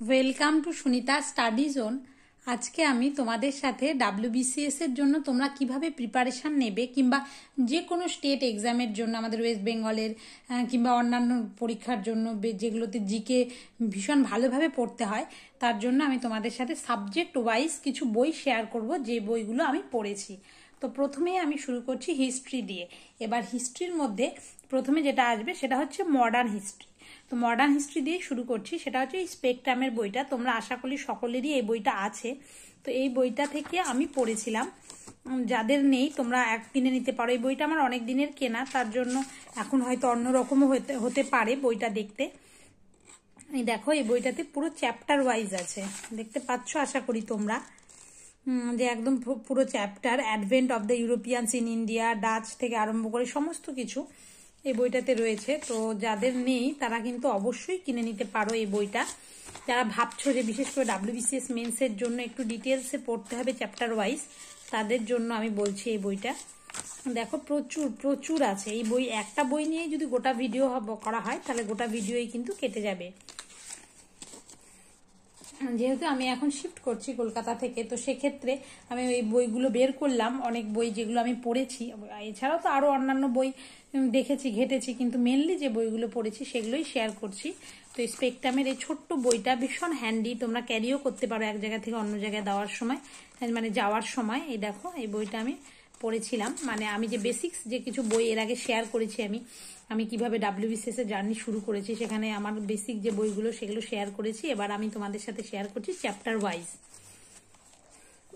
Welcome to Sunita study zone. আজকে আমি তোমাদের সাথে ডাব্লিউবিসিএস এর জন্য তোমরা কিভাবে প্রিপারেশন নেবে কিংবা যে কোনো স্টেট এক্সামের জন্য আমাদের ওয়েস্ট বেঙ্গলের কিংবা অন্যান্য পরীক্ষার জন্য যেগুলোতে জিকে ভীষণ ভালোভাবে পড়তে হয়, তার জন্য আমি তোমাদের সাথে সাবজেক্ট ওয়াইজ কিছু বই শেয়ার করব, যে বইগুলো আমি পড়েছি। তো প্রথমেই আমি শুরু করছি হিস্ট্রি দিয়ে। এবার হিস্ট্রির মধ্যে প্রথমে যেটা আসবে সেটা হচ্ছে মডার্ন হিস্ট্রি। তো মডার্ন হিস্ট্রি দিয়ে শুরু করছি, সেটা হচ্ছে এই স্পেকট্রামের বইটা। তোমরা আশা করি সকলেরই এই বইটা আছে। তো এই বইটা থেকে আমি পড়েছিলাম, যাদের নেই তোমরা কিনে নিতে পারো। এই বইটা আমার অনেক দিনের কেনা, তার জন্য এখন হয়তো অন্যরকমও হতে পারে বইটা দেখতে। এই দেখো, এই বইটাতে পুরো চ্যাপ্টার ওয়াইজ আছে, দেখতে পাচ্ছ আশা করি তোমরা, যে একদম পুরো chapter advent of the Europeans in India, Dutch থেকে আরম্ভ করে সমস্ত কিছু এই বইটাতে রয়েছে। তো যাদের নেই তারা কিন্তু অবশ্যই কিনে নিতে পারো এই বইটা। যারা ভাবছো যে বিশেষ করে ডাব্লিউবিসিএস মেন্সের জন্য একটু ডিটেলসে পড়তে হবে চ্যাপ্টার ওয়াইজ, তাদের জন্য আমি বলছি এই বইটা। দেখো প্রচুর প্রচুর আছে এই বই। একটা বই নিয়ে যদি গোটা ভিডিও করা হয় তাহলে গোটা ভিডিওই কিন্তু কেটে যাবে। যেহেতু আমি এখন শিফট করছি কলকাতা থেকে, তো সেক্ষেত্রে আমি এই বইগুলো বের করলাম, অনেক বই যেগুলো আমি পড়েছি। এছাড়াও তো আরও অন্যান্য বই দেখেছি, ঘেটেছি, কিন্তু মেনলি যে বইগুলো পড়েছি সেগুলোই শেয়ার করছি। তো এই স্পেকট্রামের এই ছোট্ট বইটা ভীষণ হ্যান্ডি, তোমরা ক্যারিও করতে পারো এক জায়গা থেকে অন্য জায়গায় দেওয়ার সময়, মানে যাওয়ার সময়। এই দেখো, এই বইটা আমি পড়েছিলাম। মানে আমি যে বেসিক্স যে কিছু বই এর আগে শেয়ার করেছি, আমি কিভাবে ডাব্লিউবিসিএস এর জার্নি শুরু করেছি, সেখানে আমার বেসিক যে বইগুলো সেগুলো শেয়ার করেছি। এবার আমি তোমাদের সাথে শেয়ার করছি চ্যাপ্টার ওয়াইজ।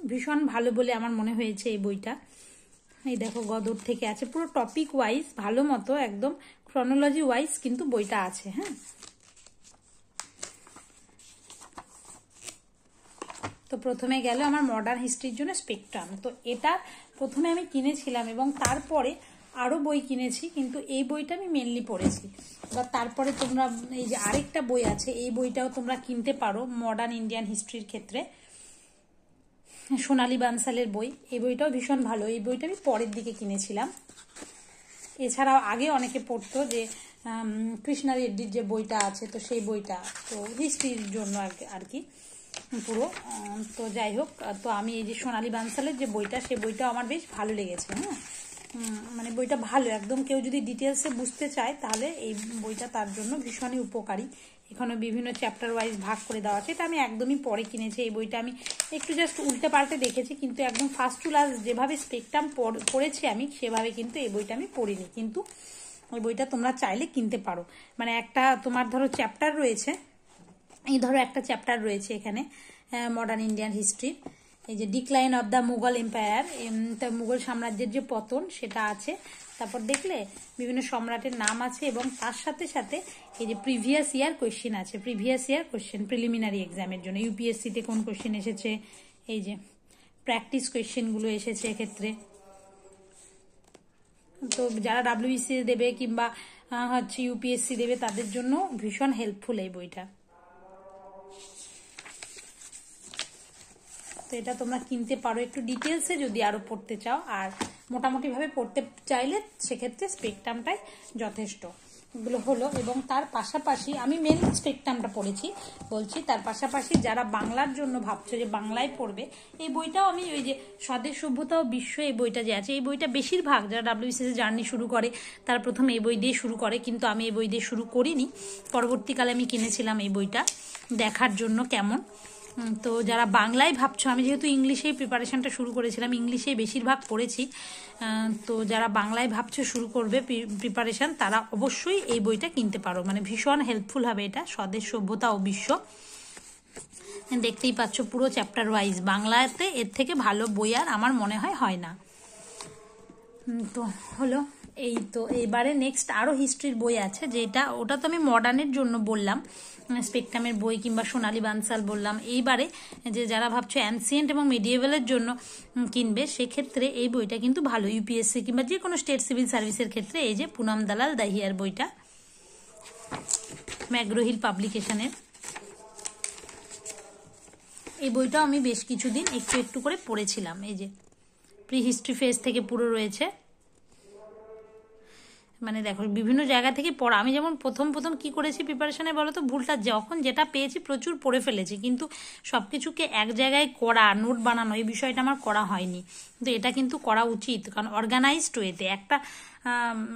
ভীষণ ভালো বলে আমার মনে হয়েছে এই বইটা। এই দেখো, গদর থেকে আছে, পুরো টপিক ওয়াইজ ভালো মতো একদম ক্রনোলজি ওয়াইজ কিন্তু বইটা আছে। হ্যাঁ, তো প্রথমে গেল আমার মডার্ন হিস্ট্রির জন্য স্পেকট্রাম। তো এটা প্রথমে আমি কিনেছিলাম এবং তারপরে আরও বই কিনেছি, কিন্তু এই বইটা আমি মেনলি পড়েছি। এবার তারপরে তোমরা এই যে আরেকটা বই আছে, এই বইটাও তোমরা কিনতে পারো মডার্ন ইন্ডিয়ান হিস্ট্রির ক্ষেত্রে, সোনালী বানসালের বই। এই বইটাও ভীষণ ভালো। এই বইটা আমি পরের দিকে কিনেছিলাম। এছাড়াও আগে অনেকে পড়তো যে কৃষ্ণা রেড্ডির যে বইটা আছে, তো সেই বইটা তো হিস্ট্রির জন্য আর কি পুরো। তো যাই হোক, তো আমি এই যে সোনালী বানসালের যে বইটা, সেই বইটাও আমার বেশ ভালো লেগেছে। হ্যাঁ, মানে বইটা ভালো একদম। কেউ যদি ডিটেলসে বুঝতে চায় তাহলে এই বইটা তার জন্য ভীষণই উপকারী। এখানে বিভিন্ন চ্যাপ্টার ওয়াইজ ভাগ করে দেওয়া আছে। এটা আমি একদমই পরে কিনেছি। এই বইটা আমি একটু জাস্ট উল্টে পাল্টে দেখেছি, কিন্তু একদম ফার্স্ট টু লাস্ট যেভাবে স্পেকট্রাম পড়েছি আমি, সেভাবে কিন্তু এই বইটা আমি পড়িনি। কিন্তু ওই বইটা তোমরা চাইলে কিনতে পারো। মানে একটা তোমার ধরো চ্যাপ্টার রয়েছে, এই ধরো একটা চ্যাপ্টার রয়েছে এখানে মডার্ন ইন্ডিয়ান হিস্ট্রি, এই যে decline of the Mughal empire, Mughal সাম্রাজ্যের যে পতন সেটা আছে। তারপর দেখলে বিভিন্ন সম্রাটের নাম আছে, এবং তার সাথে সাথে এই যে প্রিভিয়াস ইয়ার কোয়েশ্চেন আছে, প্রিভিয়াস ইয়ার কোয়েশ্চেন প্রিলিমিনারি এক্সামের জন্য ইউপিএসসিতে কোন কোয়েশ্চেন এসেছে, এই যে প্র্যাকটিস কোয়েশ্চেনগুলো এসেছে এক্ষেত্রে। তো যারা ডাব্লিউবিসি দেবে কিংবা হচ্ছে ইউপিএসসি দেবে তাদের জন্য ভীষণ হেল্পফুল এই বইটা। তো এটা তোমরা কিনতে পারো একটু ডিটেলসে যদি আরো পড়তে চাও, আর মোটামুটি ভাবে পড়তে চাইলে সেক্ষেত্রে স্পেকট্রামটাই যথেষ্ট। এগুলো হলো। এবং তার পাশাপাশি আমি মেন স্পেকট্রামটা পড়েছি বলছি, তার পাশাপাশি যারা বাংলার জন্য ভাবছো যে বাংলায় পড়বে, এই বইটাও আমি ওই যে স্বদেশ সভ্যতা ও বিশ্ব, এই বইটা যে আছে, এই বইটা বেশিরভাগ যারা ডাব্লিউবিসিএস জার্নি শুরু করে তারা প্রথমে এই বই দিয়ে শুরু করে, কিন্তু আমি এই বই দিয়ে শুরু করিনি। পরবর্তীকালে আমি কিনেছিলাম এই বইটা দেখার জন্য কেমন। তো যারা বাংলায় ভাবছো, আমি যেহেতু ইংলিশেই প্রিপারেশনটা শুরু করেছিলাম, ইংলিশেই বেশিরভাগ পড়েছি, তো যারা বাংলায় ভাবছো শুরু করবে প্রিপারেশন, তারা অবশ্যই এই বইটা কিনতে পারো। মানে ভীষণ হেল্পফুল হবে এটা, স্বদেশ সভ্যতা ও বিশ্ব। দেখতেই পাচ্ছ পুরো চ্যাপ্টার ওয়াইজ, বাংলাতে এর থেকে ভালো বই আর আমার মনে হয় না। তো হলো এই। তো এবারে নেক্সট আরও হিস্ট্রির বই আছে, যেটা ওটা তো আমি মডার্নের জন্য বললাম, স্পেকট্রামের বই কিংবা সোনালী বানসাল বললাম। এইবারে যে যারা ভাবছো অ্যানসিয়েন্ট এবং মিডিয়েভেলের জন্য কিনবে, সেক্ষেত্রে এই বইটা কিন্তু ভালো, ইউপিএসসি কিংবা যে কোনো স্টেট সিভিল সার্ভিসের ক্ষেত্রে। এই যে পুনম দালাল দাহিয়ার বইটা, ম্যাগ্রোহিল পাবলিকেশনের, এই বইটাও আমি বেশ কিছুদিন একটু একটু করে পড়েছিলাম। এই যে প্রি হিস্ট্রি ফেজ থেকে পুরো রয়েছে। মানে দেখো বিভিন্ন জায়গা থেকে পড়া। আমি যেমন প্রথম কি করেছি প্রিপারেশনে বলো তো, ভুলটা যখন যেটা পেয়েছি প্রচুর পড়ে ফেলেছি, কিন্তু সব কিছুকে এক জায়গায় করা, নোট বানানো, এই বিষয়টা আমার করা হয়নি। কিন্তু এটা কিন্তু করা উচিত, কারণ অর্গানাইজড ওয়েতে একটা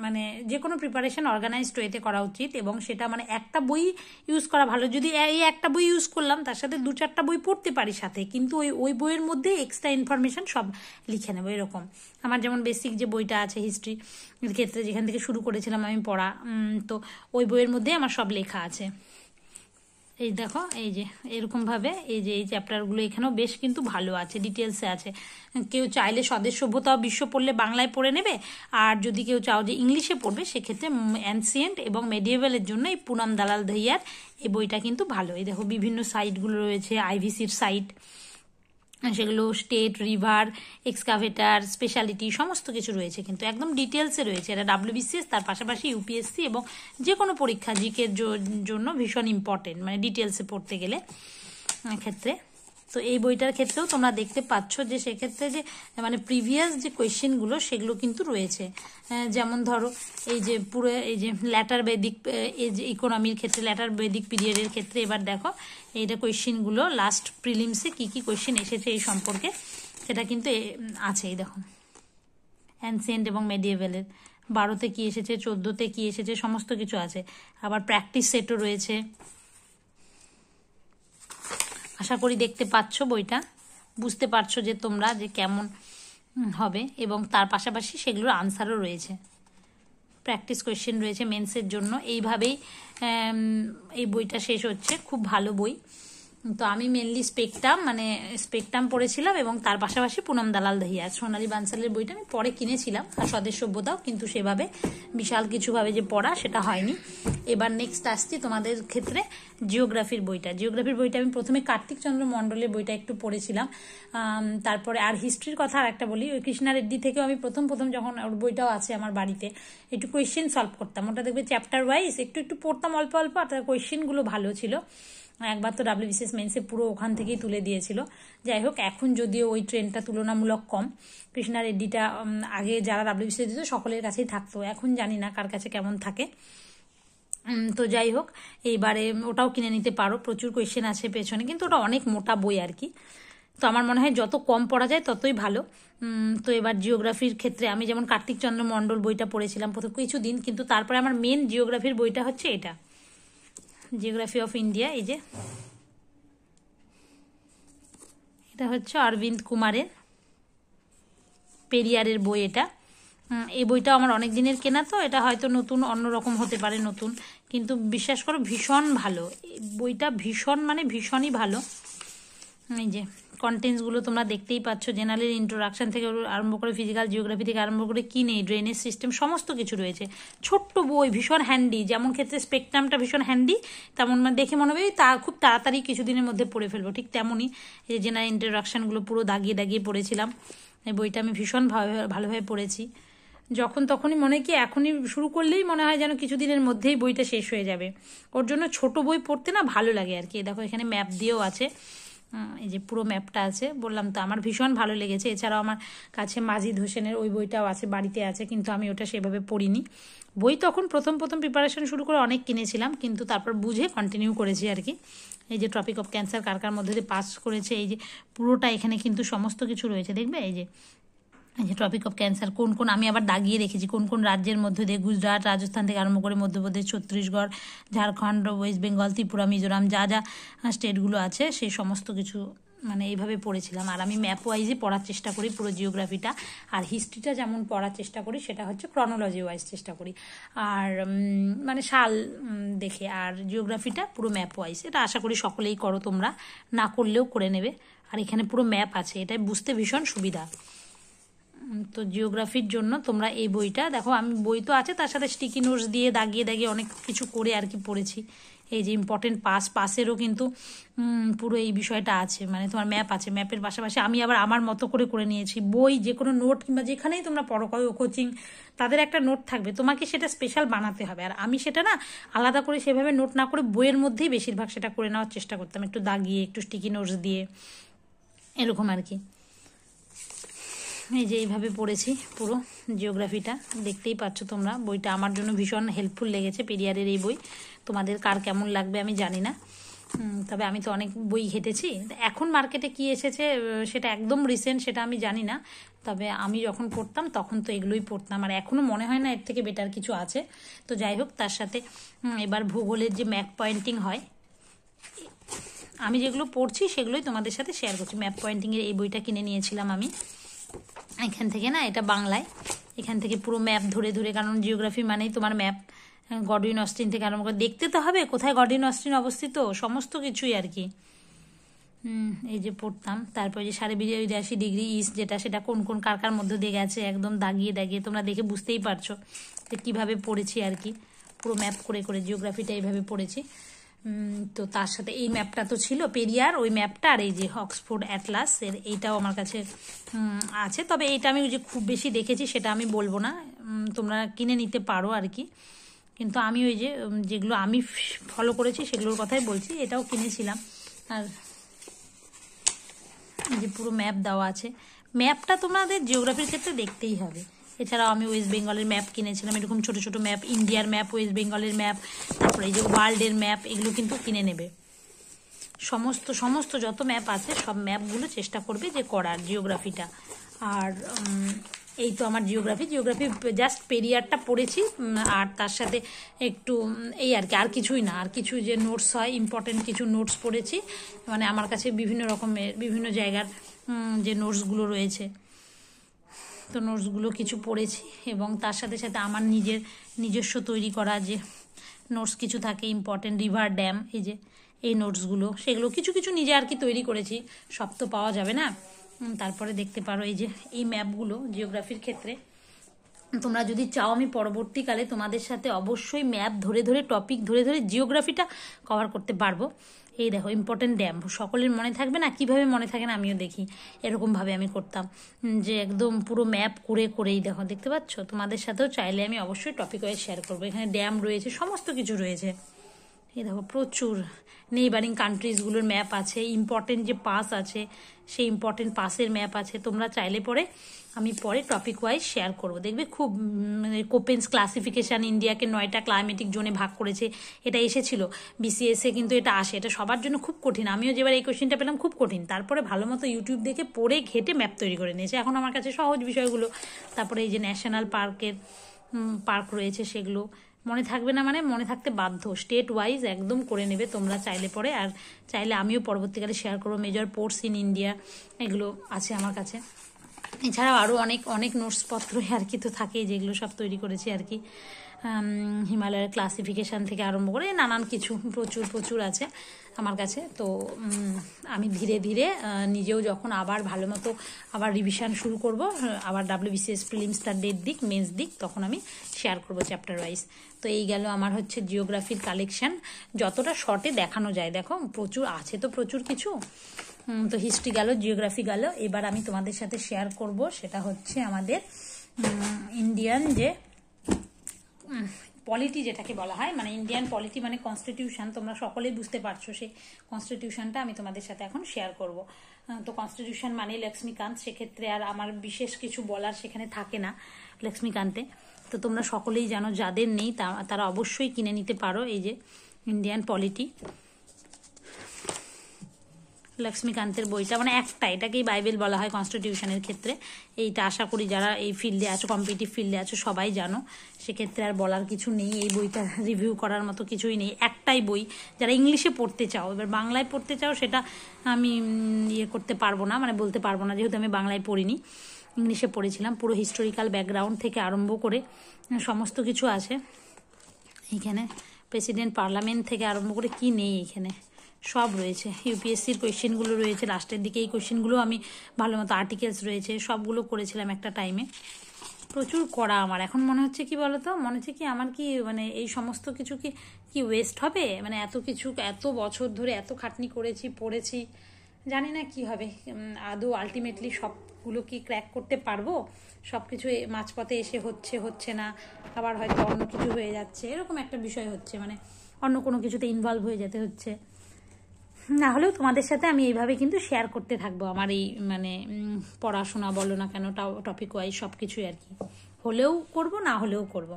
মানে যে কোনো প্রিপারেশন অর্গানাইজড ওয়েতে করা উচিত। এবং সেটা মানে একটা বই ইউজ করা ভালো, যদি এই একটা বই ইউজ করলাম তার সাথে 2-4টা বই পড়তে পারি সাথে, কিন্তু ওই বইয়ের মধ্যে এক্সট্রা ইনফরমেশন সব লিখে নেবো এরকম। আমার যেমন বেসিক যে বইটা আছে হিস্ট্রি এর ক্ষেত্রে, যেখান থেকে শুরু করেছিলাম আমি পড়া, তো ওই বইয়ের মধ্যে আমার সব লেখা আছে। এই দেখো, এই যে এরকমভাবে এই যে এই চ্যাপ্টারগুলো এখানেও বেশ কিন্তু ভালো আছে, ডিটেলসে আছে। কেউ চাইলে স্বদেশ সভ্যতা ও বিশ্ব পড়লে বাংলায় পড়ে নেবে, আর যদি কেউ চাও যে ইংলিশে পড়বে সেক্ষেত্রে অ্যানসিয়েন্ট এবং মেডিয়েভেলের জন্য এই পুনাম দালাল দহিয়ার এই বইটা কিন্তু ভালো। এই দেখো বিভিন্ন সাইটগুলো রয়েছে, আইভিসির সাইট, সেগুলো স্টেট, রিভার, এক্সকাভেটার, স্পেশালিটি সমস্ত কিছু রয়েছে, কিন্তু একদম ডিটেলসে রয়েছে। এটা WBCS, তার পাশাপাশি ইউপিএসসি এবং যে কোনো পরীক্ষা জিকের জন্য ভীষণ ইম্পর্টেন্ট, মানে ডিটেলসে পড়তে গেলে ক্ষেত্রে। তো এই বইটার ক্ষেত্রেও তোমরা দেখতে পাচ্ছ যে সেক্ষেত্রে যে মানে প্রিভিয়াস যে কোয়েশ্চেনগুলো সেগুলো কিন্তু রয়েছে। যেমন ধরো এই যে পুরো এই যে ল্যাটার বেদিক এই যে ইকোনমির ক্ষেত্রে, ল্যাটার বেদিক পিরিয়ডের ক্ষেত্রে, এবার দেখো এইটা কোয়েশ্চেনগুলো লাস্ট প্রিলিমসে কি কি কোয়েশ্চেন এসেছে এই সম্পর্কে সেটা কিন্তু আছে। এই দেখো অ্যানসিয়েন্ট এবং মেডিয়েভেলের 12তে কি এসেছে, 14তে কি এসেছে, সমস্ত কিছু আছে। আবার প্র্যাকটিস সেটও রয়েছে। আশা করি দেখতে পাচ্ছ বইটা, বুঝতে পারছো যে তোমরা যে কেমন হবে, এবং তার পাশাপাশি সেগুলোর আনসারও রয়েছে, প্র্যাকটিস কোয়েশ্চেন রয়েছে মেন্সের জন্য। এইভাবেই এই বইটা শেষ হচ্ছে, খুব ভালো বই। তো আমি মেনলি স্পেকট্রাম পড়েছিলাম, এবং তার পাশাপাশি পুনম দালাল দহিয়া, সোনালী বানসালের বইটা আমি পরে কিনেছিলাম, আর স্বদেশ সভ্যতাও, কিন্তু সেভাবে বিশাল কিছুভাবে যে পড়া সেটা হয়নি। এবার নেক্সট আসছি তোমাদের ক্ষেত্রে জিওগ্রাফির বইটা। জিওগ্রাফির বইটা আমি প্রথমে কার্তিক চন্দ্র মণ্ডলের বইটা একটু পড়েছিলাম, তারপরে আর হিস্ট্রির কথা আর একটা বলি, ওই কৃষ্ণা রেড্ডি থেকেও আমি প্রথম যখন ওর বইটাও আছে আমার বাড়িতে, একটু কোয়েশ্চেন সলভ করতাম। ওটা দেখবে চ্যাপ্টার ওয়াইজ একটু পড়তাম অল্প অল্প, আর তার কোয়েশ্চেনগুলো ভালো ছিল। একবার তো WBCS মেন্সে পুরো ওখান থেকেই তুলে দিয়েছিল। যাই হোক, এখন যদিও ওই ট্রেনটা তুলনামূলক কম, কৃষ্ণা রেড্ডিটা আগে যারা WBCS দিত সকলের কাছেই থাকতো, এখন জানি না কার কাছে কেমন থাকে। তো যাই হোক, এইবারে ওটাও কিনে নিতে পারো, প্রচুর কোয়েশ্চেন আছে পেছনে, কিন্তু ওটা অনেক মোটা বই আর কি। তো আমার মনে হয় যত কম পড়া যায় ততই ভালো। তো এবার জিওগ্রাফির ক্ষেত্রে আমি যেমন কার্তিক চন্দ্র মণ্ডল বইটা পড়েছিলাম প্রথম কিছুদিন, কিন্তু তারপরে আমার মেন জিওগ্রাফির বইটা হচ্ছে এটা, জিওগ্রাফি অফ ইন্ডিয়া। এই যে এটা হচ্ছে অরবিন্দ কুমারের পেরিয়ারের বই এটা। এই বইটা আমার অনেক দিনের কেনা, তো এটা হয়তো নতুন অন্যরকম হতে পারে নতুন, কিন্তু বিশ্বাস করো ভীষণ ভালো বইটা, ভীষণই ভালো। এই যে কন্টেন্টসগুলো তোমরা দেখতেই পাচ্ছ, জেনারেল ইন্ট্রোডাকশন থেকে আরম্ভ করে ফিজিক্যাল জিওগ্রাফি থেকে আরম্ভ করে কি নেই, ড্রেনেজ সিস্টেম, সমস্ত কিছু রয়েছে। ছোট্ট বই, ভীষণ হ্যান্ডি, যেমন ক্ষেত্রে স্পেকট্রামটা ভীষণ হ্যান্ডি, তেমন দেখে মনে হবে তা খুব তাড়াতাড়ি কিছুদিনের মধ্যে পড়ে ফেলবো, ঠিক তেমনই এই যে জেনারেল ইন্ট্রোডাকশনগুলো পুরো দাগিয়ে পড়েছিলাম। এই বইটা আমি ভীষণ ভালোভাবে পড়েছি। যখন তখনই মনে হয় কি এখনই শুরু করলেই মনে হয় যেন কিছুদিনের মধ্যেই বইটা শেষ হয়ে যাবে। ওর জন্য ছোট বই পড়তে না ভালো লাগে আর কি। দেখো এখানে ম্যাপ দিয়েও আছে, এই যে পুরো ম্যাপটা আছে, বললাম তো আমার ভীষণ ভালো লেগেছে। এছাড়াও আমার কাছে মাজিদ হোসেনের ওই বইটাও আছে, বাড়িতে আছে, কিন্তু আমি ওটা সেভাবে পড়িনি। বই তখন প্রথম প্রিপারেশন শুরু করে অনেক কিনেছিলাম, কিন্তু তারপর বুঝে কন্টিনিউ করেছি আর কি। এই যে ট্রপিক অফ ক্যান্সার কার মধ্যে দিয়ে পাস করেছে, এই যে পুরোটা এখানে কিন্তু সমস্ত কিছু রয়েছে, দেখবে এই যে টপিক অফ ক্যান্সার কোন আমি আবার দাগিয়ে রেখেছি কোন রাজ্যের মধ্যে দিয়ে, গুজরাট, রাজস্থান থেকে আরম্ভ করে মধ্যপ্রদেশ, ছত্তিশগড়, ঝাড়খণ্ড, ওয়েস্ট বেঙ্গল, ত্রিপুরা, মিজোরাম, যা স্টেটগুলো আছে সেই সমস্ত কিছু মানে এইভাবে পড়েছিলাম। আর আমি ম্যাপ ওয়াইজই পড়ার চেষ্টা করি পুরো জিওগ্রাফিটা, আর হিস্ট্রিটা যেমন পড়ার চেষ্টা করি সেটা হচ্ছে ক্রনোলজি ওয়াইজ চেষ্টা করি, আর মানে সাল দেখে। আর জিওগ্রাফিটা পুরো ম্যাপ ওয়াইজ, এটা আশা করি সকলেই করো, তোমরা না করলেও করে নেবে। আর এখানে পুরো ম্যাপ আছে, এটাই বুঝতে ভীষণ সুবিধা। তো জিওগ্রাফির জন্য তোমরা এই বইটা দেখো, আমি বই তো আছে, তার সাথে স্টিকি নোটস দিয়ে দাগিয়ে অনেক কিছু করে আর কি পড়েছি। এই যে ইম্পর্টেন্ট পাসেরও কিন্তু পুরো এই বিষয়টা আছে, মানে তোমার ম্যাপ আছে, ম্যাপের পাশাপাশি আমি আবার আমার মতো করে নিয়েছি। বই যে কোনো নোট কিংবা যেখানেই তোমরা পড়ো, কোচিং, তাদের একটা নোট থাকবে, তোমাকে সেটা স্পেশাল বানাতে হবে। আর আমি সেটা না আলাদা করে সেভাবে নোট না করে বইয়ের মধ্যেই বেশিরভাগ সেটা করে নেওয়ার চেষ্টা করতাম, একটু দাগিয়ে, একটু স্টিকি নোটস দিয়ে, এরকম আর কি। এই যে এইভাবে পড়েছি পুরো জিওগ্রাফিটা, দেখতেই পাচ্ছ তোমরা। বইটা আমার জন্য ভীষণ হেল্পফুল লেগেছে, পেরিয়ারের এই বই। তোমাদের কার কেমন লাগবে আমি জানি না, তবে আমি তো অনেক বই ঘেটেছি। এখন মার্কেটে কি এসেছে সেটা একদম রিসেন্ট, সেটা আমি জানি না, তবে আমি যখন পড়তাম তখন তো এগুলোই পড়তাম, আর এখনও মনে হয় না এর থেকে বেটার কিছু আছে। তো যাই হোক, তার সাথে এবার ভূগোলের যে ম্যাপ পয়েন্টিং হয়, আমি যেগুলো পড়ছি সেগুলোই তোমাদের সাথে শেয়ার করছি। ম্যাপ পয়েন্টিংয়ের এই বইটা কিনে নিয়েছিলাম আমি এখান থেকে, না এটা বাংলায়, এখান থেকে পুরো ম্যাপ ধরে ধরে, কারণ জিওগ্রাফি মানেই তোমার ম্যাপ, গডউইন অস্টিন থেকে আরম্ভ করে দেখতে তো হবে কোথায় গডউইন অস্টিন অবস্থিত, সমস্ত কিছুই আর কি। এই যে পড়তাম। তারপরে যে 82.82 ইস্ট, যেটা সেটা কোন কোন কার কার মধ্যে দিয়ে গেছে একদম দাগিয়ে দাগিয়ে, তোমরা দেখে বুঝতেই পারছো যে কীভাবে পড়েছি আর কি। পুরো ম্যাপ করে করে জিওগ্রাফিটা এইভাবে পড়েছি। তো তার সাথে এই ম্যাপটা তো ছিল পেরিয়ার, ওই ম্যাপটা, আর এই যে অক্সফোর্ড অ্যাটলাস এর এইটাও আমার কাছে আছে। তবে এইটা আমি যে খুব বেশি দেখেছি সেটা আমি বলবো না, তোমরা কিনে নিতে পারো আর কি। কিন্তু আমি ওই যে যেগুলো আমি ফলো করেছি সেগুলোর কথাই বলছি, এটাও কিনেছিলাম। আর যে পুরো ম্যাপ দেওয়া আছে, ম্যাপটা তোমাদের জিওগ্রাফির ক্ষেত্রে দেখতেই হবে। এছাড়াও আমি ওয়েস্ট বেঙ্গলের ম্যাপ কিনেছিলাম, এরকম ছোট ছোট ম্যাপ, ইন্ডিয়ার ম্যাপ, ওয়েস্ট বেঙ্গলের ম্যাপ, তারপরে এই যে ওয়ার্ল্ডের ম্যাপ, এগুলো কিন্তু কিনে নেবে। সমস্ত সমস্ত যত ম্যাপ আছে সব ম্যাপগুলো চেষ্টা করবে যে করার জিওগ্রাফিটা। আর এই তো আমার জিওগ্রাফি জাস্ট পেরিয়ারটা পড়েছি, আর তার সাথে একটু এই আর কি, আর কিছুই না। আর কিছু যে নোটস হয়, ইম্পর্টেন্ট কিছু নোটস পড়েছি, মানে আমার কাছে বিভিন্ন রকমের বিভিন্ন জায়গার যে নোটসগুলো রয়েছে, তো নোটসগুলো কিছু পড়েছি। এবং তার সাথে সাথে আমার নিজস্ব তৈরি করা যে নোটস কিছু থাকে, ইম্পর্টেন্ট রিভার ড্যাম, এই যে এই নোটসগুলো, সেগুলো কিছু কিছু নিজে আর কি তৈরি করেছি, সব তো পাওয়া যাবে না। তারপরে দেখতে পারো এই যে এই ম্যাপগুলো জিওগ্রাফির ক্ষেত্রে, তোমরা যদি চাও আমি পরবর্তীকালে তোমাদের সাথে অবশ্যই ম্যাপ ধরে ধরে, টপিক ধরে ধরে জিওগ্রাফিটা কভার করতে পারবো। এই দেখো ইম্পর্টেন্ট ড্যাম, সকলের মনে থাকবে না, কিভাবে মনে থাকে না আমিও দেখি, এরকমভাবে আমি করতাম, যে একদম পুরো ম্যাপ করে করেই দেখো, দেখতে পাচ্ছ। তোমাদের সাথেও চাইলে আমি অবশ্যই টপিক ওয়াইজ শেয়ার করবো। এখানে ড্যাম রয়েছে, সমস্ত কিছু রয়েছে। এই দেখো প্রচুর নেইবারিং কান্ট্রিজগুলোর ম্যাপ আছে, ইম্পর্টেন্ট যে পাস আছে সেই ইম্পর্টেন্ট পাসের ম্যাপ আছে। তোমরা চাইলে পরে আমি পরে টপিক ওয়াইজ শেয়ার করব, দেখবে খুব কোপেন্স ক্লাসিফিকেশান ইন্ডিয়াকে 9টা ক্লাইমেটিক জোনে ভাগ করেছে, এটা এসেছিল বিসিএসে, কিন্তু এটা আসে, এটা সবার জন্য খুব কঠিন। আমিও যেবার এই কোশ্চেনটা পেলাম খুব কঠিন, তারপরে ভালো মতো ইউটিউব দেখে পড়ে ঘেটে ম্যাপ তৈরি করে নিয়েছে, এখন আমার কাছে সহজ বিষয়গুলো। তারপরে এই যে ন্যাশনাল পার্ক রয়েছে, সেগুলো মনে থাকবে না, মানে মনে থাকতে বাধ্য, স্টেট ওয়াইজ একদম করে নেবে তোমরা চাইলে পরে। আর চাইলে আমিও পরবর্তীকালে শেয়ার করবো মেজর পোর্টস ইন ইন্ডিয়া, এগুলো আছে আমার কাছে। এছাড়াও আরও অনেক অনেক নোটসপত্র আর কি তো থাকেই, যেগুলো সব তৈরি করেছি আর কি, হিমালয়ের ক্লাসিফিকেশান থেকে আরম্ভ করে নানান কিছু প্রচুর প্রচুর আছে আমার কাছে। তো আমি ধীরে ধীরে নিজেও যখন আবার ভালো মতো আবার রিভিশন শুরু করব, আবার WBCS প্রিলিমসটার ডেট মেন্স দিক, তখন আমি শেয়ার করবো চ্যাপ্টার ওয়াইজ। তো এই গেল আমার হচ্ছে জিওগ্রাফির কালেকশান, যতটা শর্টে দেখানো যায়। দেখো প্রচুর আছে তো, প্রচুর কিছু। তো হিস্ট্রি গেল, জিওগ্রাফি গেল, এবার আমি তোমাদের সাথে শেয়ার করব সেটা হচ্ছে আমাদের ইন্ডিয়ান যে পলিটি, যেটাকে বলা হয়, মানে ইন্ডিয়ান পলিটি মানে কনস্টিটিউশন, তোমরা সকলেই বুঝতে পারছো, সেই কনস্টিটিউশনটা আমি তোমাদের সাথে এখন শেয়ার করব। তো কনস্টিটিউশন মানে লক্ষ্মীকান্ত, সেক্ষেত্রে আর আমার বিশেষ কিছু বলার সেখানে থাকে না লক্ষ্মীকান্তে। তো তোমরা সকলেই জানো, যাদের নেই তারা অবশ্যই কিনে নিতে পারো এই যে ইন্ডিয়ান পলিটি, লক্ষ্মীকান্তের বইটা, মানে একটা, এটাকেই বাইবেল বলা হয় কনস্টিটিউশনের ক্ষেত্রে। এইটা আশা করি যারা এই ফিল্ডে আছো, কম্পিটিটিভ ফিল্ডে আছো, সবাই জানো, সেক্ষেত্রে আর বলার কিছু নেই। এই বইটা রিভিউ করার মতো কিছুই নেই, একটাই বই। যারা ইংলিশে পড়তে চাও, এবার বাংলায় পড়তে চাও সেটা আমি করতে পারবো না, মানে বলতে পারবো না, যেহেতু আমি বাংলায় পড়িনি, ইংলিশে পড়েছিলাম। পুরো হিস্টোরিক্যাল ব্যাকগ্রাউন্ড থেকে আরম্ভ করে সমস্ত কিছু আছে এইখানে, প্রেসিডেন্ট, পার্লামেন্ট থেকে আরম্ভ করে কি নেই এখানে সব রয়েছে। ইউপিএসসির কোয়েশ্চেনগুলো রয়েছে লাস্টের দিকে, এই কোয়েশ্চেনগুলো আমি ভালো মতো, আর্টিকেলস রয়েছে, সবগুলো করেছিলাম একটা টাইমে। প্রচুর করা আমার এখন মনে হচ্ছে, কি বলতো, মনে হচ্ছে কি আমার কি মানে এই সমস্ত কিছু কি ওয়েস্ট হবে, মানে এত কিছু, এত বছর ধরে এত খাটনি করেছি, পড়েছি, জানি না কি হবে আদৌ, আলটিমেটলি সবগুলো কি ক্র্যাক করতে পারবো, সব কিছু মাঝপথে এসে হচ্ছে না, আবার হয়তো অন্য কিছু হয়ে যাচ্ছে, এরকম একটা বিষয় হচ্ছে, মানে অন্য কোনো কিছুতে ইনভলভ হয়ে যেতে হচ্ছে। না হলেও তোমাদের সাথে আমি এইভাবে কিন্তু শেয়ার করতে থাকবো আমার এই মানে পড়াশোনা বলো না কেন, টপিক ওয়াইজ সব কিছুই আর কি, হলেও করব না হলেও করব।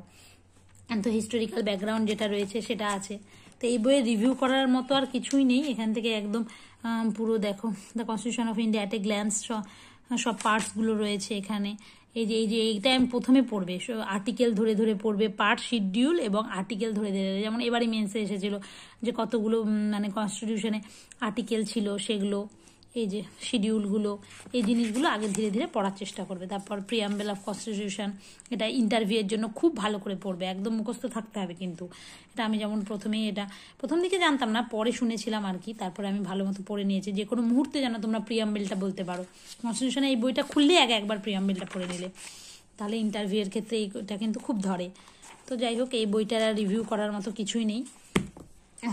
তো হিস্টোরিক্যাল ব্যাকগ্রাউন্ড যেটা রয়েছে সেটা আছে। তো এই বইয়ে রিভিউ করার মতো আর কিছুই নেই, এখান থেকে একদম পুরো দেখো the constitution of India at a glance সব পার্টসগুলো রয়েছে এখানে। এই যে এইটা আমি প্রথমে পড়বে, আর্টিকেল ধরে ধরে পড়বে, পার্ট, শিডিউল এবং আর্টিকেল ধরে ধরে, যেমন এবারে মেন্সে এসেছিল যে কতগুলো মানে কনস্টিটিউশনে আর্টিকেল ছিল সেগুলো, এই যে শিডিউলগুলো, এই জিনিসগুলো আগে ধীরে ধীরে পড়ার চেষ্টা করবে। তারপর প্রিয়াম্বেল অফ কনস্টিটিউশন, এটা ইন্টারভিউয়ের জন্য খুব ভালো করে পড়বে, একদম মুখস্থ থাকতে হবে কিন্তু। এটা আমি যেমন প্রথমেই এটা প্রথম দিকে জানতাম না, পরে শুনেছিলাম আর কি, তারপরে আমি ভালো মতো পড়ে নিয়েছি। যে কোনো মুহূর্তে যেন তোমরা প্রিয়াম্বেলটা বলতে পারো, কনস্টিটিউশনে এই বইটা খুললে একবার প্রিয়াম্বেলটা পড়ে নিলে, তাহলে ইন্টারভিউয়ের ক্ষেত্রে এইটা কিন্তু খুব ধরে। তো যাই হোক, এই বইটার রিভিউ করার মতো কিছুই নেই,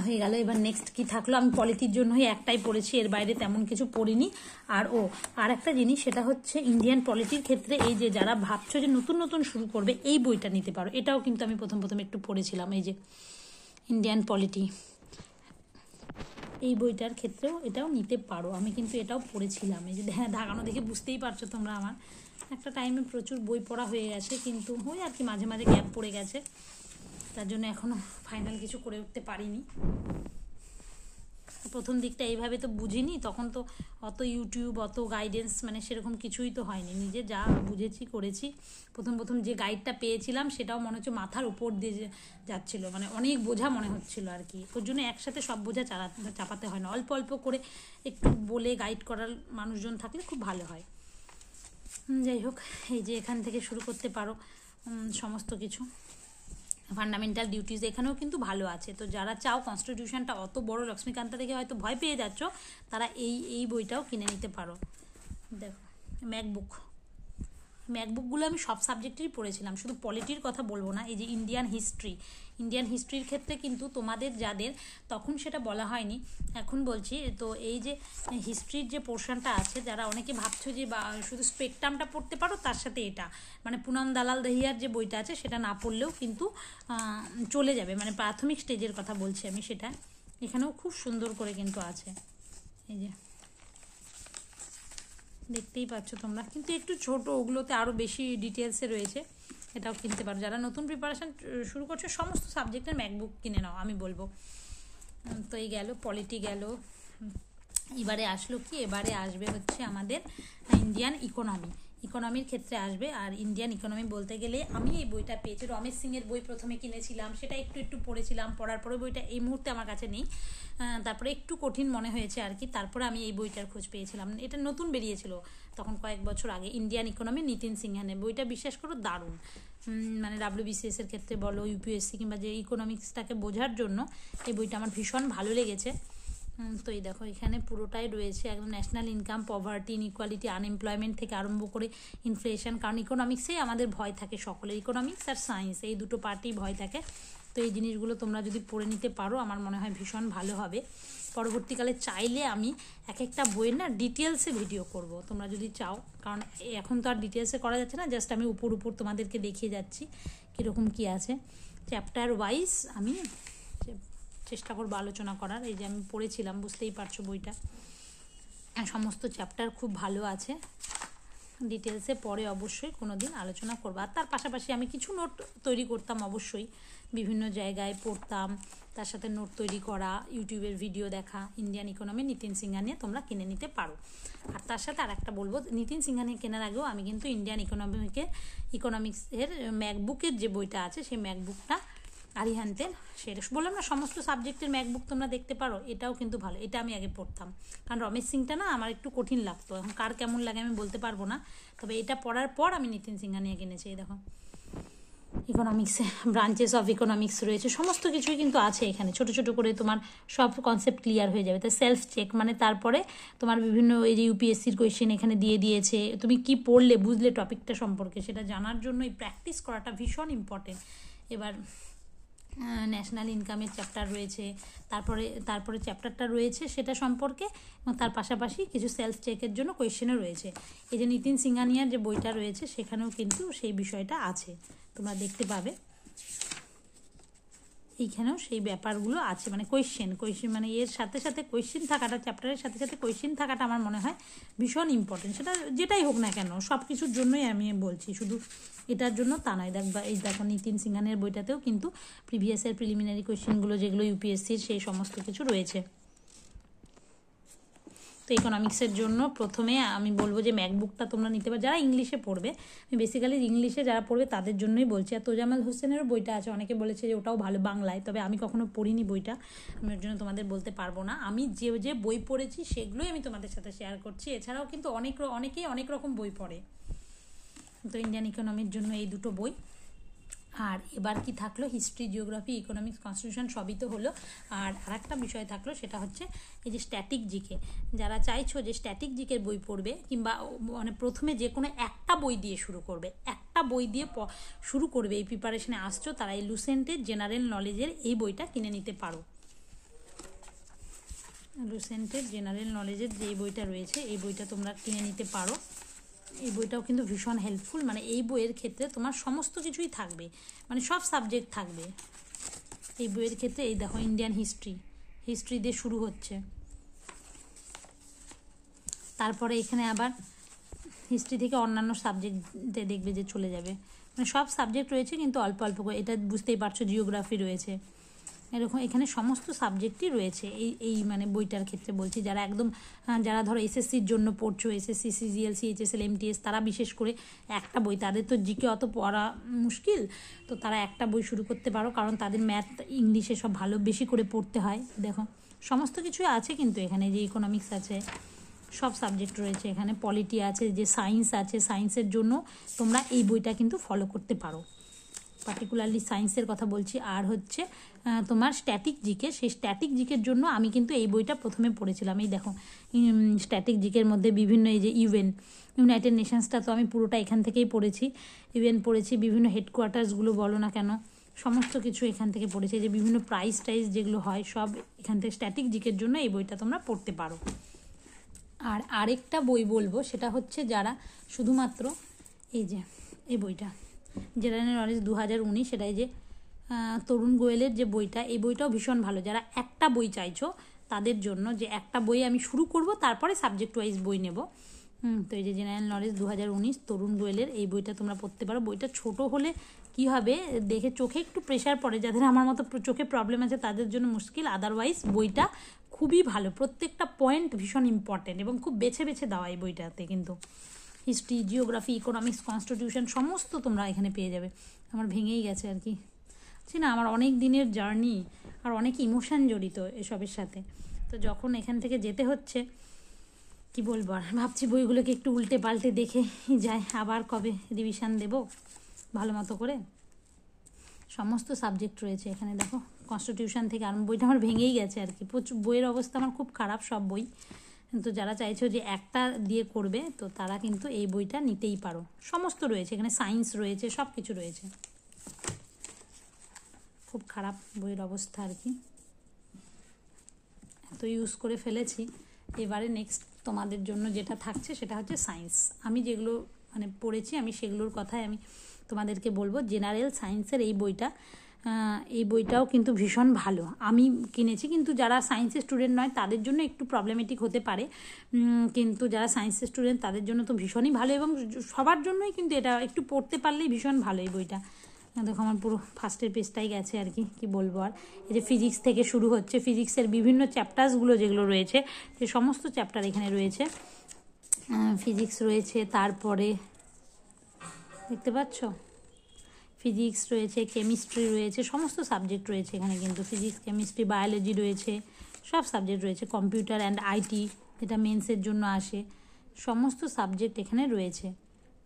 হয়ে গেল। এবার নেক্সট কি থাকলো, আমি পলিটির জন্যই একটাই পড়েছি, এর বাইরে তেমন কিছু পড়িনি। আর একটা জিনিস, সেটা হচ্ছে ইন্ডিয়ান পলিটির ক্ষেত্রে এই যে যারা ভাবছো যে নতুন নতুন শুরু করবে, এই বইটা নিতে পারো। এটাও কিন্তু আমি প্রথম একটু পড়েছিলাম, এই যে ইন্ডিয়ান পলিটি, এই বইটার ক্ষেত্রেও এটাও নিতে পারো। আমি কিন্তু এটাও পড়েছিলাম, এই যে দাগানো দেখে বুঝতেই পারছো তোমরা, আমার একটা টাইমে প্রচুর বই পড়া হয়ে গেছে, কিন্তু ওই আর কি মাঝে মাঝে গ্যাপ পড়ে গেছে, তার জন্য এখনও ফাইনাল কিছু করে উঠতে পারিনি। প্রথম দিকটা এইভাবে তো বুঝিনি, তখন তো অত ইউটিউব অত গাইডেন্স মানে সেরকম কিছুই তো হয়নি, নিজে যা বুঝেছি করেছি। প্রথম যে গাইডটা পেয়েছিলাম সেটাও মনে হচ্ছে মাথার উপর দিয়ে যাচ্ছিলো, মানে অনেক বোঝা মনে হচ্ছিল আর কি। ওর জন্য একসাথে সব বোঝা চাপাতে হয় না, অল্প অল্প করে একটু বলে গাইড করার মানুষজন থাকলে খুব ভালো হয়। যাই হোক, এই যে এখান থেকে শুরু করতে পারো সমস্ত কিছু। ফান্ডামেন্টাল ডিউটিজ এখানেও কিন্তু ভালো আছে। তো যারা চাও কনস্টিটিউশনটা অত বড় লক্ষ্মীকান্তা দেখে হয়তো ভয় পেয়ে যাচ্ছ, তারা এই বইটাও কিনে নিতে পারো। দেখো ম্যাকবুকগুলো আমি সব সাবজেক্টেরই পড়েছিলাম, শুধু পলিটির কথা বলবো না। এই যে ইন্ডিয়ান হিস্ট্রির ক্ষেত্রে কিন্তু তোমাদের যাদের তখন সেটা বলা হয়নি, এখন বলছি। তো এই যে হিস্ট্রির যে পোর্শনটা আছে, যারা অনেকে ভাবছো যে শুধু স্পেকট্রামটা পড়তে পারো, তার সাথে এটা মানে পুনম দালাল দহিয়ার যে বইটা আছে সেটা না পড়লেও কিন্তু চলে যাবে, মানে প্রাথমিক স্টেজের কথা বলছি আমি, সেটা এখানেও খুব সুন্দর করে কিন্তু আছে। এই যে দেখতেই পাচ্ছ তোমরা, কিন্তু একটু ছোট, ওগুলোতে আরও বেশি ডিটেলসে রয়েছে, এটাও কিনতে পারো। যারা নতুন প্রিপারেশান শুরু করছো, সমস্ত সাবজেক্টের ম্যাকবুক কিনে নাও আমি বলবো। তো এই গেল পলিটি গেল, এবারে আসলো কি, এবারে আসবে হচ্ছে আমাদের ইন্ডিয়ান ইকোনমির ক্ষেত্রে আসবে। আর ইন্ডিয়ান ইকোনমি বলতে গেলে আমি এই বইটা পেয়েছি, রমেশ সিংয়ের বই প্রথমে কিনেছিলাম, সেটা একটু পড়েছিলাম, পড়ার পরে বইটা এই মুহূর্তে আমার কাছে নেই, তারপরে একটু কঠিন মনে হয়েছে আর কি, তারপরে আমি এই বইটার খোঁজ পেয়েছিলাম। এটা নতুন বেরিয়েছিল তখন কয়েক বছর আগে, ইন্ডিয়ান ইকোনমি, নিতিন সিংহানের বইটা, বিশ্বাস করো দারুণ। মানে WBCS এর ক্ষেত্রে বলো, UPSC কিংবা যে ইকোনমিক্সটাকে বোঝার জন্য এই বইটা আমার ভীষণ ভালো লেগেছে। তো এই দেখো, এখানে পুরোটাই রয়েছে একদম national income, poverty, inequality, unemployment থেকে আরম্ভ করে ইনফ্লেশন, কারণ ইকোনমিক্সেই আমাদের ভয় থাকে সকলের, ইকোনমিক্স আর সায়েন্স এই দুটো পার্টেই ভয় থাকে। তো এই জিনিসগুলো তোমরা যদি পড়ে নিতে পারো, আমার মনে হয় ভীষণ ভালো হবে। পরবর্তীকালে চাইলে আমি একটা বইয়ের না ডিটেলসে ভিডিও করব, তোমরা যদি চাও, কারণ এখন তো আর ডিটেলসে করা যাচ্ছে না, জাস্ট আমি উপর তোমাদেরকে দেখিয়ে যাচ্ছি কীরকম কী আছে। চ্যাপ্টার ওয়াইজ আমি চেষ্টা করবো আলোচনা করার। এই যে আমি পড়েছিলাম, বুঝতেই পারছো বইটা সমস্ত চ্যাপ্টার খুব ভালো আছে, ডিটেলসে পরে অবশ্যই কোনো দিন আলোচনা করবো। আর তার পাশাপাশি আমি কিছু নোট তৈরি করতাম, অবশ্যই বিভিন্ন জায়গায় পড়তাম, তার সাথে নোট তৈরি করা, ইউটিউবের ভিডিও দেখা। ইন্ডিয়ান ইকোনমি নিতিন সিংহানিয়া তোমরা কিনে নিতে পারো। আর তার সাথে আর একটা বলবো, নিতিন সিংহানিয়া কেনার আগেও আমি কিন্তু ইন্ডিয়ান ইকোনমিক্সের ম্যাকবুকের যে বইটা আছে, সেই ম্যাকবুকটা আরিহান্তের, সেটা বললাম না সমস্ত সাবজেক্টের ম্যাকবুক তোমরা দেখতে পারো, এটাও কিন্তু ভালো। এটা আমি আগে পড়তাম, কারণ রমেশ সিংটা না আমার একটু কঠিন লাগতো, এখন কার কেমন লাগে আমি বলতে পারবো না, তবে এটা পড়ার পর আমি নিতিন সিংহানিয়া কিনেছি। এই দেখো, ইকোনমিক্সে ব্রাঞ্চেস অফ ইকোনমিক্স রয়েছে, সমস্ত কিছুই কিন্তু আছে এখানে, ছোট ছোট করে তোমার সব কনসেপ্ট ক্লিয়ার হয়ে যাবে। তো সেলফ চেক মানে তারপরে তোমার বিভিন্ন এই যে UPSCর কোয়েশ্চেন এখানে দিয়ে দিয়েছে, তুমি কি পড়লে, বুঝলে টপিকটা সম্পর্কে, সেটা জানার জন্য এই প্র্যাকটিস করাটা ভীষণ ইম্পর্টেন্ট। এবার ন্যাশনাল ইনকামের চ্যাপ্টার রয়েছে, তারপরে চ্যাপ্টারটা রয়েছে সেটা সম্পর্কে, এবং তার পাশাপাশি কিছু সেলফ চেকের জন্য কোয়েশ্চেনও রয়েছে। এই যে নিতিন সিংহানিয়ার যে বইটা রয়েছে সেখানেও কিন্তু সেই বিষয়টা আছে, তোমরা দেখতে পাবে। এইখানেও সেই ব্যাপারগুলো আছে, মানে কোয়েশ্চেন মানে এর সাথে সাথে কোয়েশ্চেন থাকাটা, চ্যাপ্টারের সাথে সাথে কোয়েশ্চেন থাকাটা আমার মনে হয় ভীষণ ইম্পর্টেন্ট। সেটা যেটাই হোক না কেন, সব কিছুর জন্যই আমি বলছি, শুধু এটার জন্য তা নয়। এই দেখো নিতিন সিংহানের বইটাতেও কিন্তু প্রিভিয়াসের প্রিলিমিনারি কোয়েশ্চেনগুলো যেগুলো ইউপিএসসির, সেই সমস্ত কিছু রয়েছে। তো ইকোনমিক্সের জন্য প্রথমে আমি বলবো যে ম্যাকবুকটা তোমরা নিতে পারো, যারা ইংলিশে পড়বে। আমি বেসিক্যালি ইংলিশে যারা পড়বে তাদের জন্যই বলছি। আর তোজামাল হোসেনেরও বইটা আছে, অনেকে বলেছে যে ওটাও ভালো বাংলায়, তবে আমি কখনো পড়িনি বইটা, আমি ওর জন্য তোমাদের বলতে পারবো না। আমি যে বই পড়েছি সেগুলোই আমি তোমাদের সাথে শেয়ার করছি। এছাড়াও কিন্তু অনেকেই অনেক রকম বই পড়ে। তো ইন্ডিয়ান ইকোনমির জন্য এই দুটো বই। আর এবার কি থাকলো, হিস্ট্রি, জিওগ্রাফি, ইকোনমিক্স, কনস্টিটিউশন সবই তো হলো। আর আরেকটা বিষয় থাকলো, সেটা হচ্ছে এই যে স্ট্যাটিক জিকে। যারা চাইছো যে স্ট্যাটিক জিকের বই পড়বে, কিংবা মানে প্রথমে যে কোনো একটা বই দিয়ে শুরু করবে, একটা বই দিয়ে শুরু করবে, এই প্রিপারেশনে আসছো, তারা এই লুসেন্টের জেনারেল নলেজের এই বইটা কিনে নিতে পারো। লুসেন্টের জেনারেল নলেজের যে বইটা রয়েছে, এই বইটা তোমরা কিনে নিতে পারো। এই বইটাও কিন্তু ভীষণ হেল্পফুল, মানে এই বইয়ের ক্ষেত্রে তোমার সমস্ত কিছুই থাকবে, মানে সব সাবজেক্ট থাকবে এই বইয়ের ক্ষেত্রে। এই দেখো ইন্ডিয়ান হিস্ট্রি দিয়ে শুরু হচ্ছে, তারপরে এখানে আবার হিস্ট্রি থেকে অন্যান্য সাবজেক্টে দেখবে যে চলে যাবে, মানে সব সাবজেক্ট রয়েছে কিন্তু অল্প অল্প করে। এটা বুঝতেই পারছো, জিওগ্রাফি রয়েছে, এরকম এখানে সমস্ত সাবজেক্টই রয়েছে এই মানে বইটার ক্ষেত্রে বলছি। যারা ধরো এসএসসির জন্য পড়ছো, এসএসসি, সিজিএল, সিএইচএসএল, এমটিএস, তারা বিশেষ করে একটা বই, তাদের তো জিকে অত পড়া মুশকিল, তো তারা একটা বই শুরু করতে পারো, কারণ তাদের ম্যাথ, ইংলিশে সব ভালো বেশি করে পড়তে হয়। দেখো সমস্ত কিছুই আছে কিন্তু এখানে, যে ইকোনমিক্স আছে, সব সাবজেক্ট রয়েছে এখানে, পলিটি আছে, যে সায়েন্স আছে, সায়েন্সের জন্য তোমরা এই বইটা কিন্তু ফলো করতে পারো, পার্টিকুলারলি সায়েন্সের কথা বলছি। আর হচ্ছে তোমার স্ট্যাটিক জিকে, সেই স্ট্যাটিক জিকের জন্য আমি কিন্তু এই বইটা প্রথমে পড়েছিলাম। এই দেখো স্ট্যাটিক জিকের মধ্যে বিভিন্ন, এই যে ইউনাইটেড নেশনসটা তো আমি পুরোটা এখান থেকেই পড়েছি, পড়েছি, বিভিন্ন হেডকোয়ার্টার্সগুলো বলো না কেন, সমস্ত কিছু এখান থেকে পড়েছি, যে বিভিন্ন প্রাইস যেগুলো হয় সব এখান থেকে। স্ট্যাটিক জিকের জন্য এই বইটা তোমরা পড়তে পারো। আর আরেকটা বই বলবো, সেটা হচ্ছে যারা শুধুমাত্র এই বইটা জেনারেল নলেজ 2019, সেটাই যে তরুণ গোয়েলের যে বইটা, এই বইটাও ভীষণ ভালো। যারা একটা বই চাইছো তাদের জন্য, যে একটা বই আমি শুরু করব, তারপরে সাবজেক্ট ওয়াইজ বই নেব। তো এই যে জেনারেল নলেজ 2019 তরুণ গোয়েলের, এই বইটা তোমরা পড়তে পারো। বইটা ছোট হলে কি হবে, দেখে চোখে একটু প্রেশার পড়ে, যাদের আমার মতো চোখে প্রবলেম আছে তাদের জন্য মুশকিল, আদারওয়াইজ বইটা খুবই ভালো, প্রত্যেকটা পয়েন্ট ভীষণ ইম্পর্টেন্ট এবং খুব বেছে বেছে দেওয়া এই বইটাতে। কিন্তু হিস্ট্রি, জিওগ্রাফি, ইকোনমিক্স, কনস্টিটিউশন সমস্ত তোমরা এখানে পেয়ে যাবে। আমার ভেঙেই গেছে আর কি, না আমার অনেক দিনের জার্নি আর অনেক ইমোশন জড়িত এসবের সাথে। তো যখন এখান থেকে যেতে হচ্ছে, কি বলবো, আর ভাবছি বইগুলোকে একটু উল্টে পাল্টে দেখে যায়, আবার কবে রিভিশন দেব ভালো মতো করে। সমস্ত সাবজেক্ট রয়েছে এখানে, দেখো কনস্টিটিউশন থেকে আর বইটা আমার ভেঙেই গেছে আর কি, প্রচুর বইয়ের অবস্থা আমার খুব খারাপ, সব বই। তো যারা চাইছো যে একটা দিয়ে করবে, তো তারা কিন্তু এই বইটা নিতেই পারো। সমস্ত রয়েছে এখানে, সায়েন্স রয়েছে, সব কিছু রয়েছে। খুব খারাপ বইয়ের অবস্থা আর কি, এত ইউজ করে ফেলেছি। এবারে নেক্সট তোমাদের জন্য যেটা থাকছে সেটা হচ্ছে সায়েন্স। আমি যেগুলো মানে পড়েছি, আমি সেগুলোর কথাই আমি তোমাদেরকে বলবো। জেনারেল সায়েন্সের এই বইটাও কিন্তু ভীষণ ভালো, আমি কিনেছি। কিন্তু যারা সায়েন্সের স্টুডেন্ট নয় তাদের জন্য একটু প্রবলেমেটিক হতে পারে, কিন্তু যারা সায়েন্সের স্টুডেন্ট তাদের জন্য তো ভীষণই ভালো, এবং সবার জন্যই কিন্তু এটা একটু পড়তে পারলেই ভীষণ ভালো এই বইটা। দেখো আমার পুরো ফার্স্টের পেজটাই গেছে আর কি বলবো। আর এই যে ফিজিক্স থেকে শুরু হচ্ছে, ফিজিক্সের বিভিন্ন চ্যাপ্টার্সগুলো যেগুলো রয়েছে, সে সমস্ত চ্যাপ্টার এখানে রয়েছে। ফিজিক্স রয়েছে, তারপরে দেখতে পাচ্ছ ফিজিক্স রয়েছে, কেমিস্ট্রি রয়েছে, সমস্ত সাবজেক্ট রয়েছে এখানে কিন্তু। ফিজিক্স, কেমিস্ট্রি, বায়োলজি রয়েছে, সব সাবজেক্ট রয়েছে। কম্পিউটার অ্যান্ড আইটি, যেটা মেন্সের জন্য আসে, সমস্ত সাবজেক্ট এখানে রয়েছে।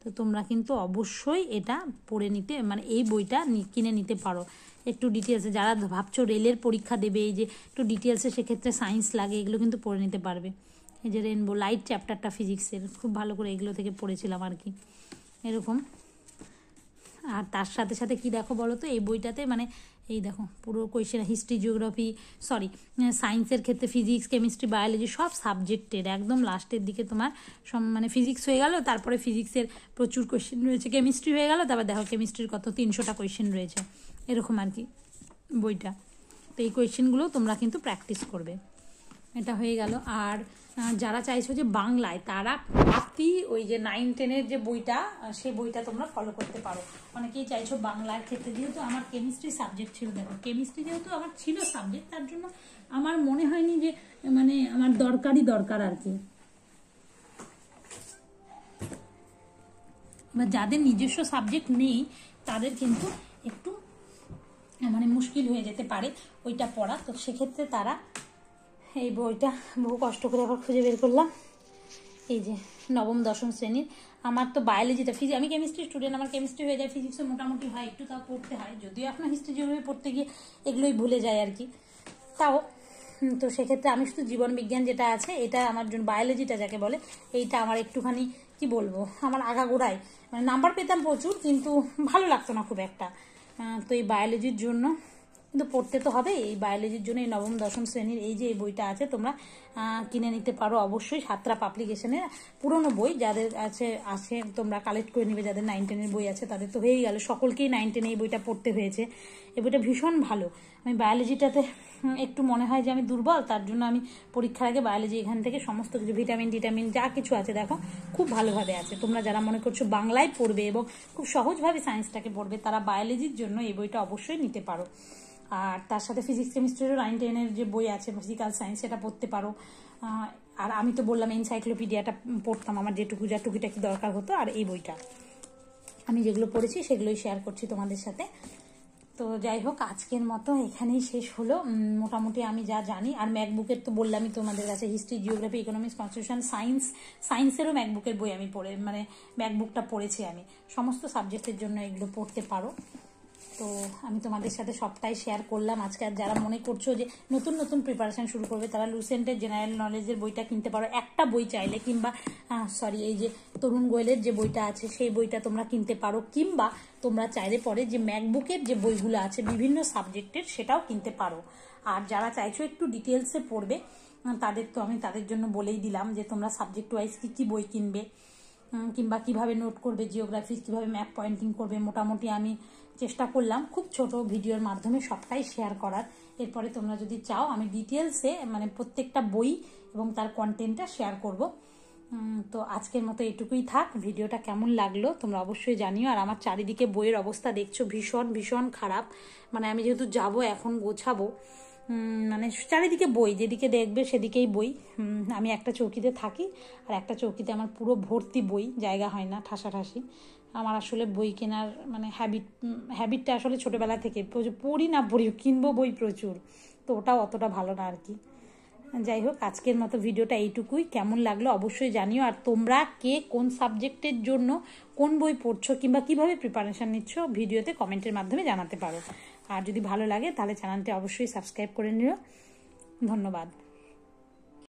তো তোমরা কিন্তু অবশ্যই এটা পড়ে নিতে, মানে এই বইটা কিনে নিতে পারো। একটু ডিটেলসে যারা ভাবছো রেলের পরীক্ষা দেবে, এই যে একটু ডিটেলসে সেক্ষেত্রে সায়েন্স লাগে, এগুলো কিন্তু পড়ে নিতে পারবে। এই যে রেনবো লাইট চ্যাপ্টারটা ফিজিক্সের খুব ভালো করে এগুলো থেকে পড়েছিলাম আর কি, এরকম। আর তার সাথে সাথে কি দেখো বলো তো, এই বইটাতে মানে এই দেখো পুরো কোয়েশ্চেন, হিস্ট্রি, জিওগ্রাফি, সায়েন্সের ক্ষেত্রে ফিজিক্স, কেমিস্ট্রি, বায়োলজি, সব সাবজেক্টের একদম লাস্টের দিকে তোমার মানে ফিজিক্স হয়ে গেল, তারপরে ফিজিক্সের প্রচুর কোয়েশ্চেন রয়েছে, কেমিস্ট্রি হয়ে গেল, তারপর দেখো কেমিস্ট্রির কত 300টা কোয়েশ্চেন রয়েছে, এরকম আর কি। বইটা। তো এই কোয়েশ্চেনগুলো তোমরা কিন্তু প্র্যাকটিস করবে। এটা হয়ে গেল। আর যারা চাইছো যে বাংলায়, তারা প্রাপ্তি ওই যে 9-10-এর যে বইটা, সেই বইটা তোমরা ফলো করতে পারো। অনেকেই চাইছো বাংলার ক্ষেত্রে, যেহেতু আমার কেমিস্ট্রি সাবজেক্ট ছিল, দেখো কেমিস্ট্রি যেহেতু আমার ছিল সাবজেক্ট, তার জন্য আমার মনে হয়নি যে মানে আমার দরকার আর কি। বা যাদের নিজস্ব সাবজেক্ট নেই তাদের কিন্তু একটু মানে মুশকিল হয়ে যেতে পারে ওইটা পড়া। তো সেক্ষেত্রে তারা এই বইটা বহু কষ্ট করে আবার খুঁজে বের করলাম। এই যে নবম দশম শ্রেণীর, আমার তো বায়োলজিটা আমি কেমিস্ট্রি স্টুডেন্ট, আমার কেমিস্ট্রি হয়ে যায়, ফিজিক্সও মোটামুটি হয়, একটু তাও পড়তে হয়, যদিও এখন হিস্ট্রি জিওগ্রাফি পড়তে গিয়ে এগুলোই ভুলে যায় আর কি, তাও। তো সেক্ষেত্রে আমি শুধু জীবন বিজ্ঞান যেটা আছে এটা আমার জন্য, বায়োলজিটা যাকে বলে, এইটা আমার একটুখানি কি বলবো, আমার আগাগোড়ায় মানে নাম্বার পেতাম প্রচুর, কিন্তু ভালো লাগতো না খুব একটা। তো এই বায়োলজির জন্য কিন্তু পড়তে তো হবে। এই বায়োলজির জন্য এই নবম দশম শ্রেণীর এই যে এই বইটা আছে, তোমরা কিনে নিতে পারো অবশ্যই। সাতরা পাবলিকেশনের পুরনো বই যাদের আছে তোমরা কালেক্ট করে নিবে। যাদের 9-10-এর বই আছে তাদের তো হয়েই গেল, সকলকেই 9-10 এই বইটা পড়তে হয়েছে। এই বইটা ভীষণ ভালো। আমি বায়োলজিটাতে একটু মনে হয় যে আমি দুর্বল, তার জন্য আমি পরীক্ষার আগে বায়োলজি এখান থেকে সমস্ত কিছু ভিটামিন টিটামিন যা কিছু আছে দেখো খুব ভালোভাবে আছে। তোমরা যারা মনে করছো বাংলায় পড়বে এবং খুব সহজভাবে সায়েন্সটাকে পড়বে, তারা বায়োলজির জন্য এই বইটা অবশ্যই নিতে পারো। আর তার সাথে ফিজিক্স কেমিস্ট্রিরও 9-10-এর যে বই আছে ফিজিক্যাল সায়েন্স, সেটা পড়তে পারো। আর আমি তো বললাম এনসাইক্লোপিডিয়াটা পড়তাম, আমার যেটুকু যা টুকিটাকি দরকার হতো। আর এই বইটা আমি যেগুলো পড়েছি সেগুলোই শেয়ার করছি তোমাদের সাথে। তো যাই হোক, আজকের মতো এখানেই শেষ হলো মোটামুটি আমি যা জানি। আর ম্যাকবুকের তো বললামই তোমাদের কাছে, হিস্ট্রি, জিওগ্রাফি, ইকোনমিক্স, কনস্টিটিউশন, সায়েন্সেরও ম্যাকবুকের বই আমি মানে ম্যাকবুকটা পড়েছি আমি। সমস্ত সাবজেক্টের জন্য এগুলো পড়তে পারো। তো আমি তোমাদের সাথে সবটাই শেয়ার করলাম আজকে। আর যারা মনে করছো যে নতুন নতুন প্রিপারেশন শুরু করবে, তারা লুসেন্টের জেনারেল নলেজের বইটা কিনতে পারো একটা বই চাইলে, কিংবা এই যে তরুণ গোয়েলের যে বইটা আছে সেই বইটা তোমরা কিনতে পারো, কিংবা তোমরা চাইলে পরে যে ম্যাকবুকের যে বইগুলো আছে বিভিন্ন সাবজেক্টের সেটাও কিনতে পারো। আর যারা চাইছো একটু ডিটেলসে পড়বে, তাদের তো আমি তাদের জন্য বলেই দিলাম যে তোমরা সাবজেক্ট ওয়াইজ কী বই কিনবে, কিংবা কিভাবে নোট করবে, জিওগ্রাফি কিভাবে ম্যাপ পয়েন্টিং করবে। মোটামুটি আমি চেষ্টা করলাম খুব ছোট ভিডিওর মাধ্যমে সবটাই শেয়ার করার। এরপরে তোমরা যদি চাও আমি ডিটেলসে মানে প্রত্যেকটা বই এবং তার কন্টেন্টটা শেয়ার করব। তো আজকের মতো এটুকুই থাক। ভিডিওটা কেমন লাগলো তোমরা অবশ্যই জানিও। আর আমার চারিদিকে বইয়ের অবস্থা দেখছো ভীষণ ভীষণ খারাপ। মানে আমি যেহেতু যাব এখন গোছাবো, মানে চারিদিকে বই, যেদিকে দেখবে সেদিকেই বই। আমি একটা চৌকিতে থাকি আর একটা চৌকিতে আমার পুরো ভর্তি বই, জায়গা হয় না, ঠাসাঠাসি। আমার আসলে বই কেনার মানে হ্যাবিটটা আসলে ছোটোবেলা থেকে পড়ি না পড়ি, কিনবো বই প্রচুর, তো ওটাও অতটা ভালো না আর কি। যাই হোক, আজকের মতো ভিডিওটা এইটুকুই। কেমন লাগলো অবশ্যই জানিও। আর তোমরা কে কোন সাবজেক্টের জন্য কোন বই পড়ছো কিংবা কিভাবে প্রিপারেশান নিচ্ছ ভিডিওতে কমেন্টের মাধ্যমে জানাতে পারো। আর যদি ভালো লাগে তাহলে চ্যানেলটি অবশ্যই সাবস্ক্রাইব করে নিও। ধন্যবাদ।